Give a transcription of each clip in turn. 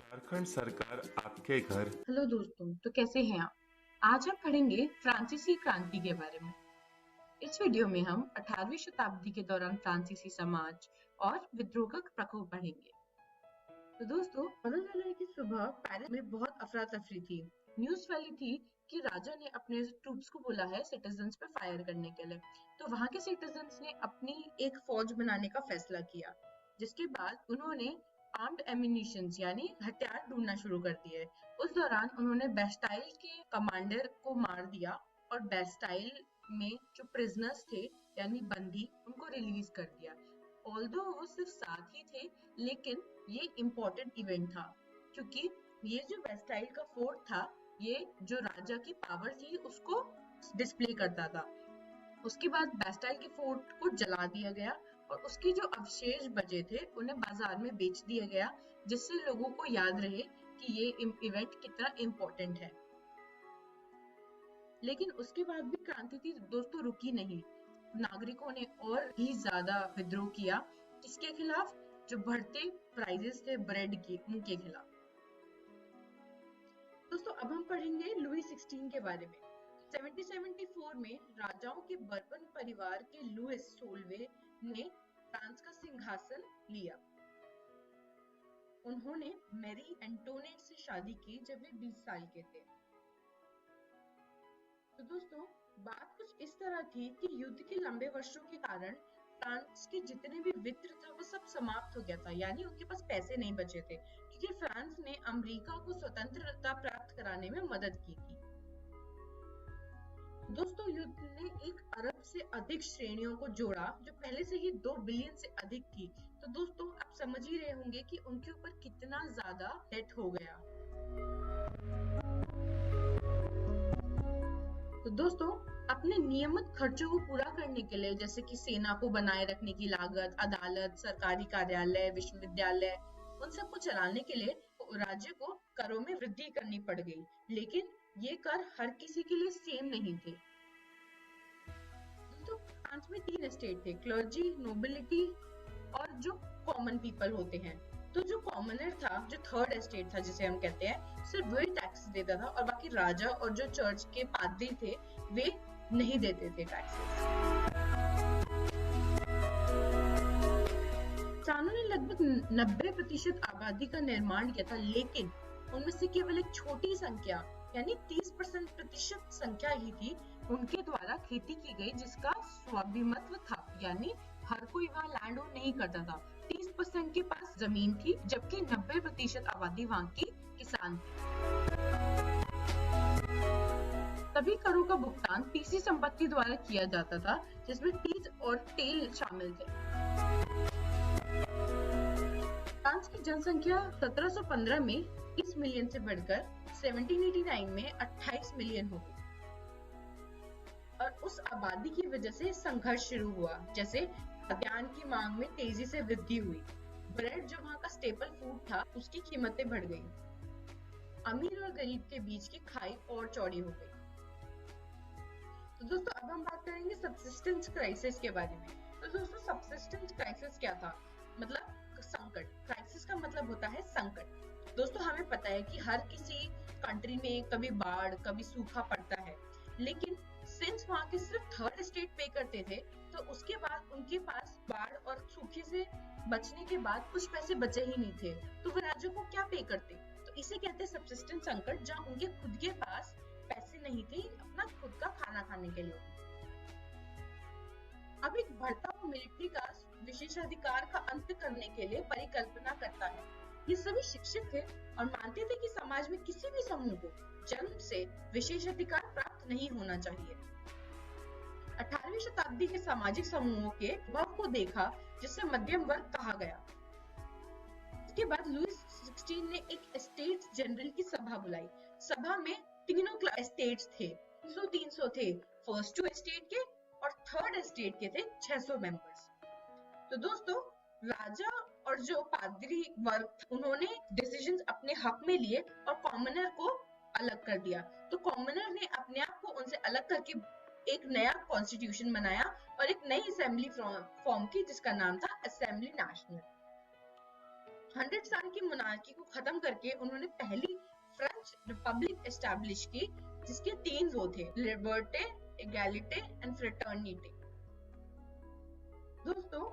झारखंड सरकार आपके घर। हेलो दोस्तों, तो कैसे हैं आप? आज हम पढ़ेंगे फ्रांसीसी क्रांति के बारे में। इस वीडियो में हम 18वीं शताब्दी के दौरान फ्रांसीसी समाज और विद्रोह का प्रकोप पढ़ेंगे। तो दोस्तों, पता चला है कि सुबह पेरिस में बहुत अफरा तफरी थी। न्यूज फैली थी कि राजा ने अपने ट्रूप्स को बोला है सिटीजन्स पे फायर करने के लिए। तो वहां के सिटीजन्स ने अपनी एक फौज बनाने का फैसला किया, जिसके बाद उन्होंने आर्म्ड एम्यूनिशंस यानी हथियार ढूंढना शुरू कर दिए। उस दौरान उन्होंने बेस्टाइल के कमांडर को मार दिया और बेस्टाइल में जो प्रिजनर्स थे यानी बंदी, उनको रिलीज कर दिया। ऑल्दो वो सिर्फ 7 ही थे, लेकिन ये इम्पोर्टेंट इवेंट था क्योंकि ये जो बेस्टाइल का फोर्ट था, ये जो राजा की पावर थी उसको डिस्प्ले करता था। उसके बाद बेस्टाइल के फोर्ट को जला दिया गया और उसके जो अवशेष बचे थे उन्हें बाजार में बेच दिया गया, जिससे लोगों को याद रहे कि ये इवेंट कितना इम्पोर्टेंट है। लेकिन उसके बाद भी क्रांति थी दोस्तों रुकी नहीं। नागरिकों ने और भी ज्यादा विद्रोह किया। किसके खिलाफ? जो बढ़ते प्राइजेस थे ब्रेड के, उनके खिलाफ। दोस्तों, अब हम पढ़ेंगे लुई 16 के बारे में। 1774 में राजाओं के बर्बन परिवार के लुइस 16वें ने फ्रांस का सिंहासन लिया। उन्होंने मैरी एंटोनेट से शादी की जब वे 20 साल के थे। तो दोस्तों, बात कुछ इस तरह थी कि युद्ध के लंबे वर्षों के कारण फ्रांस के जितने भी वित्त था वो सब समाप्त हो गया था, यानी उनके पास पैसे नहीं बचे थे, क्योंकि फ्रांस ने अमेरिका को स्वतंत्रता प्राप्त कराने में मदद की थी। दोस्तों, युद्ध ने 1 अरब से अधिक श्रेणियों को जोड़ा, जो पहले से ही 2 बिलियन से अधिक थी। तो दोस्तों, आप समझ ही रहे होंगे कि उनके ऊपर कितना ज्यादा डेट हो गया। तो दोस्तों, अपने नियमित खर्चों को पूरा करने के लिए, जैसे कि सेना को बनाए रखने की लागत, अदालत, सरकारी कार्यालय, विश्वविद्यालय, उन सब को चलाने के लिए राज्य को करों में वृद्धि करनी पड़ गई। लेकिन ये कर हर किसी के लिए सेम नहीं थे। तो फ्रांस में 3 स्टेट थे, क्लर्जी, नोबिलिटी और जो कॉमन पीपल होते हैं। तो जो कॉमनर था, जो थर्ड एस्टेट था जिसे हम कहते हैं, सिर्फ वही टैक्स देता था और बाकी राजा और जो चर्च के पादरी थे वे नहीं देते थे टैक्सेस। इंसानों ने लगभग 90% आबादी का निर्माण किया था, लेकिन उनमें से केवल एक छोटी संख्या यानी 30% संख्या ही थी उनके द्वारा खेती की गई, जिसका स्वामित्व था, यानी हर कोई वहाँ लैंड ओन नहीं करता था। 30% के पास जमीन थी, जबकि 90% आबादी वहाँ की किसान थी। सभी करों का भुगतान तीसरी संपत्ति द्वारा किया जाता था, जिसमें टीज और तेल शामिल थे। फ्रांस की जनसंख्या 1715 में 30 मिलियन से बढ़कर 1789 में 28 मिलियन हो गई। और उस आबादी की वजह से संघर्ष शुरू हुआ, जैसे खाद्यान्न की मांग में तेजी से वृद्धि हुई। ब्रेड जो वहाँ का स्टेपल फूड था, उसकी कीमतें बढ़ गई। अमीर और गरीब के बीच की खाई और चौड़ी हो गई। तो दोस्तों, अब हम बात करेंगे सबसिस्टेंस क्राइसिस के बारे में। तो दोस्तों, सबसिस्टेंस क्राइसिस क्या था? मतलब संकट। क्राइसिस का मतलब होता है संकट। दोस्तों, हमें पता है कि हर किसी कंट्री में कभी बाढ़, कभी सूखा पड़ता है, लेकिन सिंस वहाँ के सिर्फ थर्ड स्टेट पे करते थे, तो उसके बाद उनके पास बाढ़ और सूखे से बचने के बाद कुछ पैसे बचे ही नहीं थे, तो वो राज्यों को क्या पे करते? तो इसे कहते हैं सबसिस्टेंस संकट, जहाँ उनके खुद के पास पैसे नहीं थे अपना खुद का खाना खाने के लिए। अब एक बढ़ता हुआ मिलिट्री का विशेषाधिकार का अंत करने के लिए परिकल्पना करता है। ये सभी शिक्षित थे और मानते थे कि समाज में किसी भी समूह को जन्म से विशेषाधिकार प्राप्त नहीं होना चाहिए। 18वीं शताब्दी के सामाजिक समूहों के भाव को देखा, जिसे मध्यम वर्ग कहा गया। इसके बाद लुई 16 ने एक एस्टेट्स जनरल की सभा बुलाई। सभा में तीनों एस्टेट्स थे, 300 थे फर्स्ट 2 एस्टेट के और थर्ड एस्टेट के थे 600 मेंबर्स। तो दोस्तों, राजा और जो पादरी वर्ग, उन्होंने डिसीजंस अपने हक में लिए और कॉमनर को अलग कर दिया। तो कॉमनर ने अपने आप को उनसे अलग करके एक नया कॉन्स्टिट्यूशन बनाया और एक नई असेंबली फॉर्म की, जिसका नाम था असेंबली नेशनल। 100 साल की मोनार्की को खत्म करके उन्होंने पहली फ्रेंच रिपब्लिक एस्टैब्लिश की, जिसके 3 वो थे, लिबर्टे, एगैलिटे एंड फ्रेटर्निटी। दोस्तों,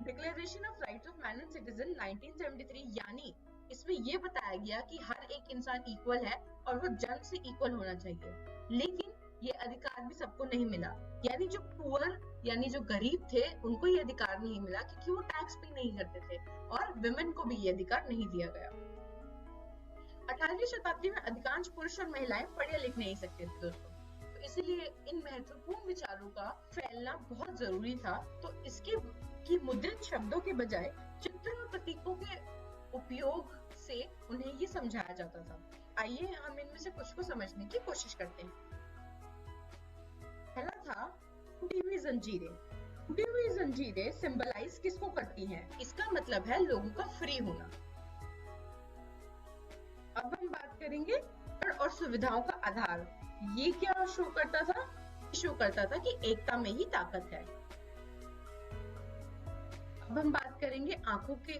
declaration of rights of man and citizen 1973, यानी इसमें ये बताया गया कि हर एक इंसान इक्वल है और वो जन्म से इक्वल होना चाहिए, लेकिन ये अधिकार भी सबको नहीं मिला। यानी जो पुअर यानी जो गरीब थे उनको ये अधिकार नहीं मिला क्योंकि वो टैक्स पे नहीं करते थे, और विमेन को भी ये अधिकार नहीं दिया गया। 18वीं शताब्दी में अधिकांश पुरुष और महिलाएं पढ़े लिख नहीं सकते थे दोस्तों, तो इसलिए इन महत्वपूर्ण विचारों का फैलना बहुत जरूरी था। तो इसके की मुद्रित शब्दों के बजाय चित्र और प्रतीकों के उपयोग से उन्हें ये समझाया जाता था। आइए हम इनमें से कुछ को समझने की कोशिश करते हैं। पहला था टूटी हुई जंजीरें। टूटी हुई जंजीरें सिंबलाइज किसको करती हैं? इसका मतलब है लोगों का फ्री होना। अब हम बात करेंगे और सुविधाओं का आधार। ये क्या शो करता था? शो करता था कि एकता में ही ताकत है। अब हम बात करेंगे आंखों के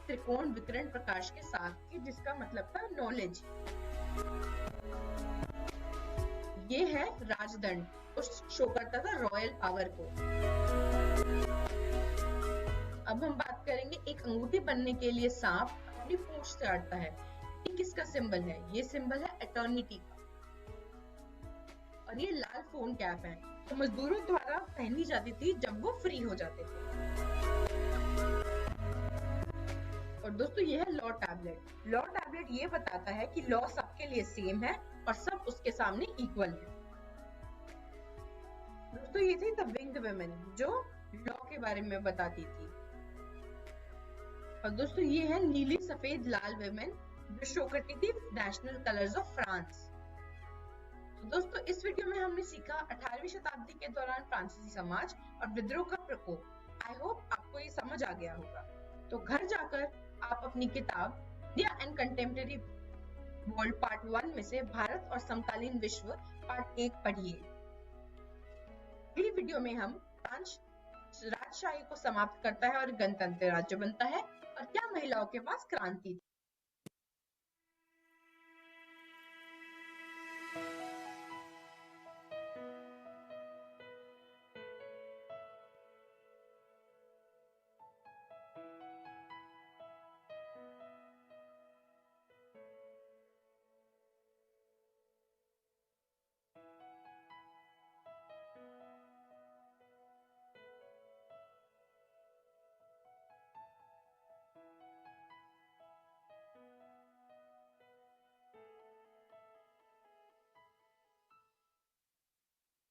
त्रिकोण विकिरण प्रकाश के साथ की, जिसका मतलब था नॉलेज। ये है राजदंड, शो करता था रॉयल पावर को। अब हम बात करेंगे एक अंगूठी बनने के लिए सांप अपनी पूंछ से अड़ता है। ये किसका सिंबल है? ये सिंबल है एटर्निटी का। और ये लाल फोन कैप है, तो मजदूरों द्वारा पहनी जाती थी जब वो फ्री हो जाते थे। और दोस्तों ये है लॉ टैबलेट। लॉ टैबलेट ये बताता है कि लॉ सबके लिए सेम है और सब उसके सामने इक्वल है। दोस्तों ये थी द विंग्ड वुमेन, जो लॉ के बारे में बताती थी। और दोस्तों ये है नीली सफेद लाल वुमेन, जो शो करती थी नेशनल कलर्स ऑफ फ्रांस। तो दोस्तों इस वीडियो में हमने सीखा 18वीं शताब्दी के दौरान फ्रांसीसी समाज और विद्रोह का प्रकोप। आई होप आपको ये समझ आ गया होगा। तो घर जाकर आप अपनी किताब India and contemporary world part 1 में से भारत और समकालीन विश्व पार्ट 1 पढ़िए। अगली वीडियो में हम फ्रांस राजशाही को समाप्त करता है और गणतंत्र राज्य बनता है, और क्या महिलाओं के पास क्रांति थी।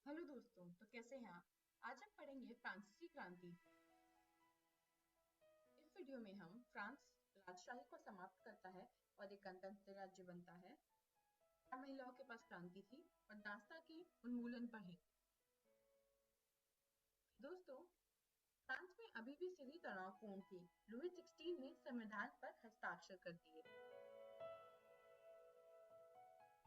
हेलो दोस्तों, तो कैसे हैं आप? आज हम पढ़ेंगे फ्रांसीसी क्रांति। इस वीडियो में हम फ्रांस राजशाही को समाप्त करता है और एक गणतंत्र राज्य बनता है, क्या महिलाओं के पास क्रांति थी, और दास्तां के उन्मूलन पढ़ेंगे। दोस्तों, फ्रांस में अभी भी स्थिति तनावपूर्ण थी। लुई 16 ने संविधान पर हस्ताक्षर कर दिए।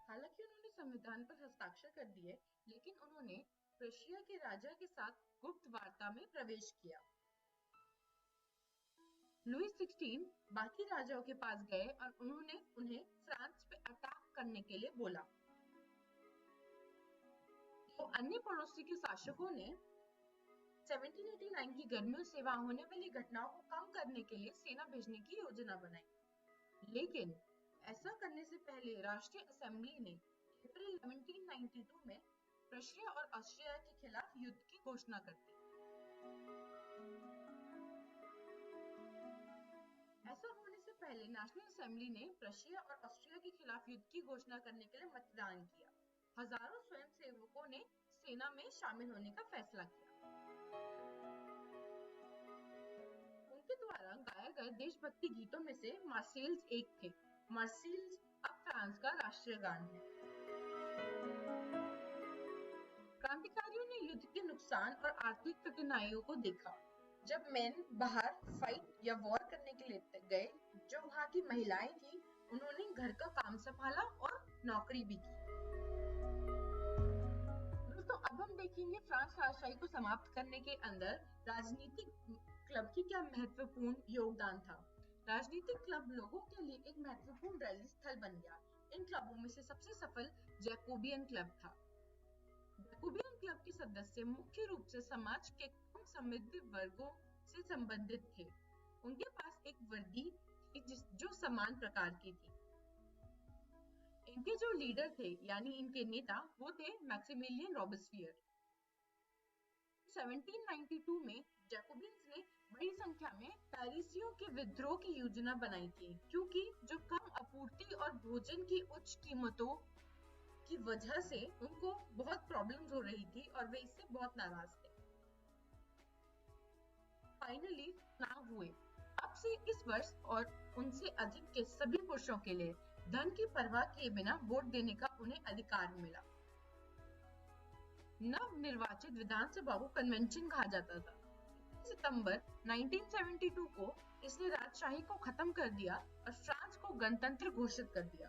हालांकि उन्होंने संविधान पर हस्ताक्षर कर दिए, लेकिन उन्होंने प्रशिया के राजा के साथ गुप्त वार्ता में प्रवेश किया। लुई 16 बाकी राजाओं के पास गए और उन्होंने उन्हें फ्रांस पे अटैक करने के लिए बोला। तो अन्य पड़ोसी के शासकों ने 1789 की गर्मियों से वहां होने वाली घटनाओं को कम करने के लिए सेना भेजने की योजना बनाई। लेकिन ऐसा करने से पहले राष्ट्रीय असेंबली ने अप्रैल 1792 में प्रशिया और ऑस्ट्रिया के खिलाफ युद्ध की घोषणा कर दी। ऐसा होने से पहले नेशनल असेंबली ने प्रशिया और ऑस्ट्रिया के खिलाफ युद्ध की घोषणा करने के लिए मतदान किया। हजारों स्वयंसेवकों ने सेना में शामिल होने का फैसला किया। उनके द्वारा गाए गए देशभक्ति गीतों में से मार्सेल्स एक थे। मार्सेल्स अब फ्रांस का राष्ट्रीय गान है। क्रांतिकारियों ने युद्ध के नुकसान और आर्थिक कठिनाइयों को देखा। जब मैन बाहर फाइट या वॉर करने के लिए गए, जो वहां की महिलाएं थी, उन्होंने घर का काम संभाला और नौकरी भी की। दोस्तों, अब हम देखेंगे फ्रांस राजशाही को समाप्त करने के अंदर राजनीतिक क्लब की क्या महत्वपूर्ण योगदान था। राजनीतिक क्लब लोगों के लिए एक महत्वपूर्ण रैली स्थल बन गया। इन क्लबों में से सबसे सफल जैकोबियन क्लब था। जैकोबियन क्लब के सदस्य मुख्य रूप से समाज के कम समृद्ध वर्गों से संबंधित थे। उनके पास एक वर्दी थी जो समान प्रकार की थी। इनके जो लीडर थे यानी इनके नेता वो थे मैक्सिमिलियन रॉबेस्पियर। 1792 में जैकोबियंस ने बड़ी संख्या में पेरिसियों के विद्रोह की योजना बनाई थी, क्योंकि जो कम आपूर्ति और भोजन की उच्च कीमतों की वजह से उनको बहुत प्रॉब्लम्स हो रही थी और वे इससे बहुत नाराज थे। फाइनली चुनाव हुए। अब से इस वर्ष और उनसे अधिक के सभी पुरुषों के लिए धन की परवाह किए बिना वोट देने का उन्हें अधिकार मिला। नव निर्वाचित विधानसभा को कन्वेंशन कहा जाता था। सितंबर 1972 को इसने राजशाही को खत्म कर दिया और फ्रांस को गणतंत्र घोषित कर दिया।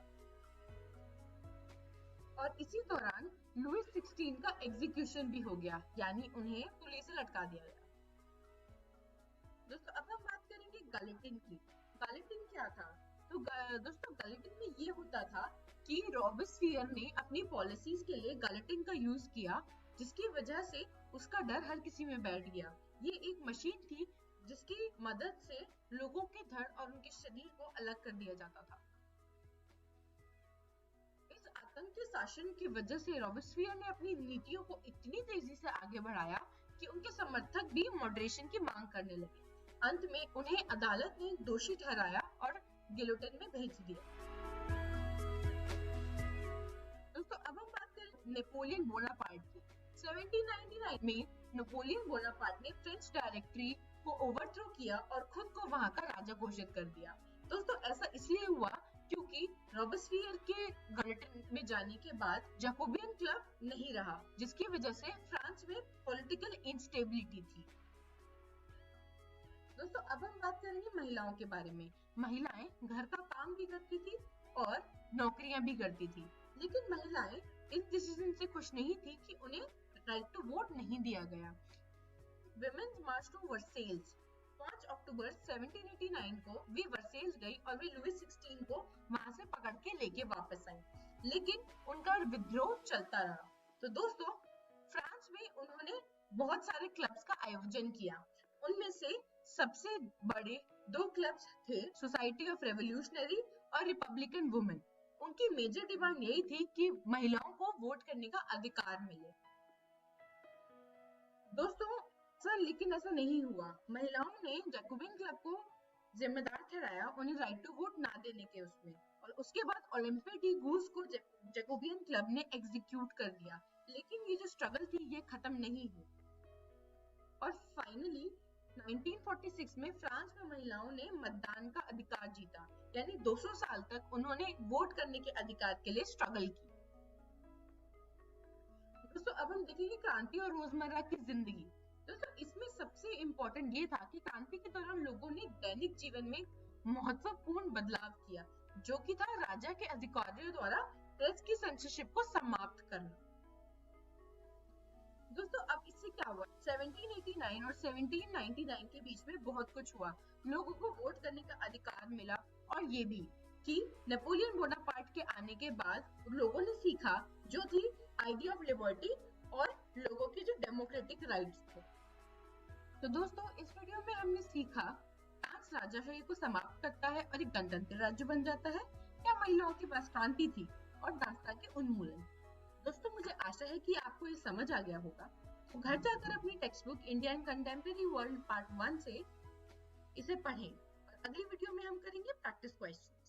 और इसी दौरान लुईस 16 का एग्जीक्यूशन भी हो गया, यानी उन्हें पुलिस से लटका दिया गया। दोस्तों अब हम बात करेंगे गैलेटिन की। गैलेटिन क्या था? तो दोस्तों गैलेटिन में ये होता था कि रॉबेस्पियर ने अपनी पॉलिसीज के लिए गैलेटिन का यूज किया, जिसकी वजह से उसका डर हर किसी में बैठ गया। ये एक मशीन थी जिसकी मदद से लोगों के धड़ और उनके शरीर को अलग कर दिया जाता था। इस आतंकी शासन की वजह से रॉबेस्पियर ने अपनी नीतियों को इतनी तेजी से आगे बढ़ाया कि उनके समर्थक भी मॉडरेशन की मांग करने लगे। अंत में उन्हें अदालत ने दोषी ठहराया और गिलोटिन में भेज दिया। दोस्तों अब हम बात करें नेपोलियन बोनापार्ट की। 1799 में नेपोलियन बोनापार्ट ने फ्रेंच डायरेक्टरी को ओवरथ्रो किया और खुद को वहां का राजा घोषित कर दिया। दोस्तों ऐसा इसलिए हुआ क्योंकि रॉबेस्पियर के गैलेटिन में जाने के बाद जैकोबियन क्लब नहीं रहा, जिसकी वजह से फ्रांस में पॉलिटिकल इंस्टेबिलिटी थी। दोस्तों अब हम बात करेंगे महिलाओं के बारे में। महिलाएं घर का काम भी करती थी और नौकरियां भी करती थी, लेकिन महिलाएं इस डिसीजन से खुश नहीं थी कि उन्हें राइट टू वोट नहीं दिया गया। विमेन्स मार्च टू वर्सेल्स 5 अक्टूबर 1789 को वे वर्सेल्स गई और वे लुईस 16 को वहां से पकड़ के लेके वापस आई, लेकिन उनका विद्रोह चलता रहा। तो दोस्तों फ्रांस में उन्होंने बहुत सारे क्लब्स का आयोजन किया। उनमें से सबसे बड़े 2 क्लब्स थे सोसाइटी ऑफ रेवोल्यूशनरी और रिपब्लिकन वुमेन। उनकी मेजर डिमांड यही थी कि महिलाओं को वोट करने का अधिकार मिले। दोस्तों सर लेकिन ऐसा नहीं हुआ। महिलाओं ने जैकोबियन क्लब को जिम्मेदार ठहराया उन्हें राइट टू वोट ना देने के उसमें, और उसके बाद ओलंपे डी गूस को जैकोबियन क्लब ने एग्जीक्यूट कर दिया। लेकिन ये जो स्ट्रगल थी ये खत्म नहीं हुई और फाइनली 1946 में फ्रांस में महिलाओं ने मतदान का अधिकार जीता, यानी 200 साल तक उन्होंने वोट करने के अधिकार के लिए स्ट्रगल की। दोस्तों अब हम देखेंगे क्रांति और रोजमर्रा की जिंदगी। दोस्तों इसमें सबसे इम्पोर्टेंट ये था कि क्रांति के दौरान लोगों ने दैनिक जीवन में महत्वपूर्ण बदलाव किया, जो कि था राजा के अधिकारियों द्वारा प्रेस की सेंसरशिप को समाप्त करना। दोस्तों अब इससे क्या हुआ? 1789 और 1799 के बीच में बहुत कुछ हुआ। लोगों को वोट करने का अधिकार मिला और ये भी कि नेपोलियन बोनापार्ट के आने के बाद लोगों ने सीखा जो थी आइडिया ऑफ लिबर्टी और लोगों के जो डेमोक्रेटिक राइट्स थे। तो दोस्तों इस वीडियो में हमने सीखा फ्रांस राजाशाही को समाप्त करता है और एक गणतंत्र राज्य बन जाता है, क्या महिलाओं के पास क्रांति थी और दास्तां के उन्मूलन। दोस्तों मुझे आशा है कि आपको ये समझ आ गया होगा। तो घर जाकर अपनी text book India and contemporary world part 1 से इसे पढ़ें और अगली वीडियो में हम करेंगे प्रैक्टिस क्वेश्चन।